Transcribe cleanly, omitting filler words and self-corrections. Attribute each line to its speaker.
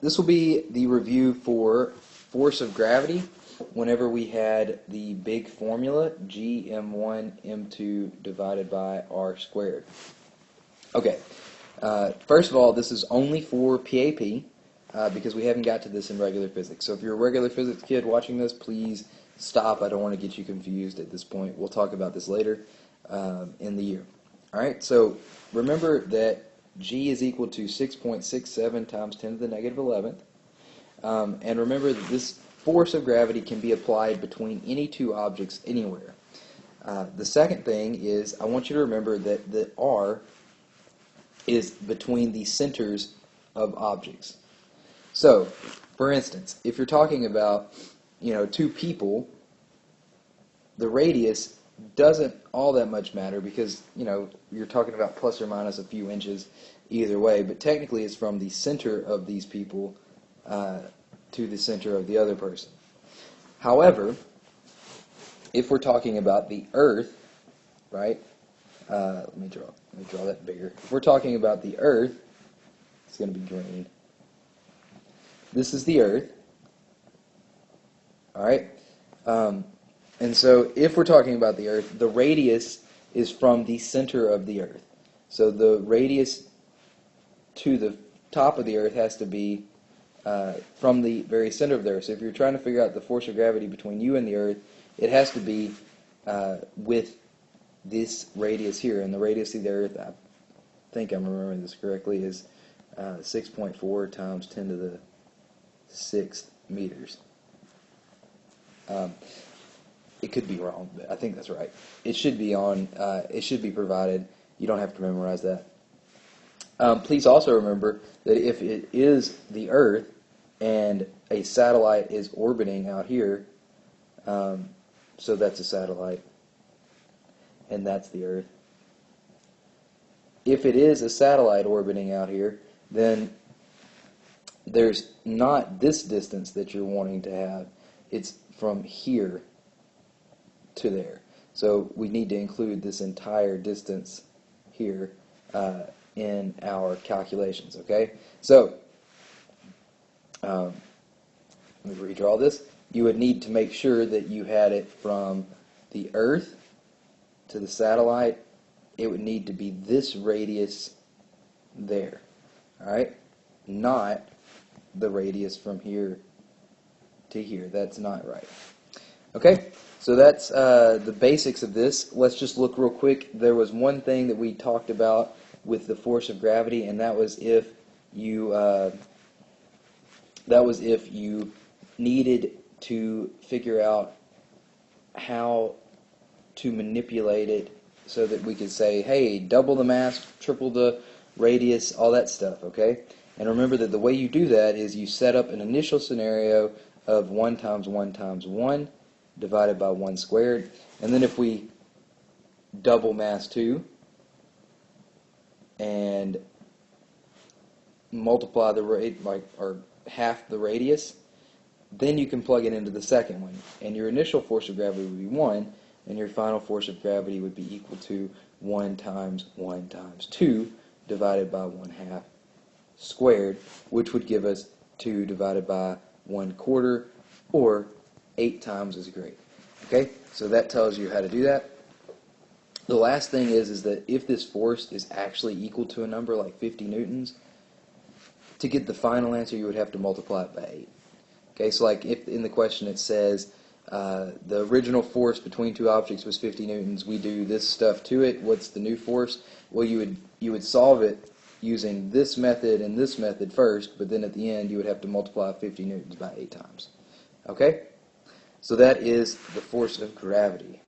Speaker 1: This will be the review for force of gravity whenever we had the big formula, G m1 m2 divided by r squared. Okay, first of all, this is only for PAP because we haven't got to this in regular physics. So if you're a regular physics kid watching this, please stop. I don't want to get you confused at this point. We'll talk about this later in the year. All right, so remember that G is equal to 6.67 times 10 to the negative 11th. And remember that this force of gravity can be applied between any two objects anywhere. The second thing is I want you to remember that the R is between the centers of objects. So, for instance, if you're talking about, two people, the radius doesn't all that much matter because, you're talking about plus or minus a few inches either way, but technically it's from the center of these people to the center of the other person. However, if we're talking about the Earth, right, let me draw that bigger. If we're talking about the Earth, it's going to be green. This is the Earth, all right? And so if we're talking about the Earth, the radius is from the center of the Earth. So the radius to the top of the Earth has to be from the very center of the Earth. So if you're trying to figure out the force of gravity between you and the Earth, it has to be with this radius here. And the radius of the Earth, I think I'm remembering this correctly, is 6.4 times 10 to the 6th meters. It could be wrong, but I think that's right. It should be on. It should be provided. You don't have to memorize that. Please also remember that if it is the Earth and a satellite is orbiting out here, so that's a satellite, and that's the Earth. If it is a satellite orbiting out here, then there's not this distance that you're wanting to have. It's from here to there. So we need to include this entire distance here in our calculations, okay? So, let me redraw this. You would need to make sure that you had it from the Earth to the satellite. It would need to be this radius there, all right? Not the radius from here to here. That's not right. Okay, so that's the basics of this. Let's just look real quick. There was one thing that we talked about with the force of gravity, and that was if you needed to figure out how to manipulate it so that we could say, hey, double the mass, triple the radius, all that stuff, okay? And remember that the way you do that is you set up an initial scenario of 1 times 1 times 1 divided by 1 squared. And then if we double mass 2 and multiply the rate, or half the radius, then you can plug it into the second one. And your initial force of gravity would be 1, and your final force of gravity would be equal to 1 times 1 times 2 divided by 1/2 squared, which would give us 2 divided by 1/4, or 8 times as great. Okay, so that tells you how to do that. The last thing is that if this force is actually equal to a number like 50 newtons, to get the final answer you would have to multiply it by 8. Okay, so like if in the question it says the original force between two objects was 50 newtons, we do this stuff to it, what's the new force? Well, you would solve it using this method and this method first, but then at the end you would have to multiply 50 newtons by 8 times. Okay? So that is the force of gravity.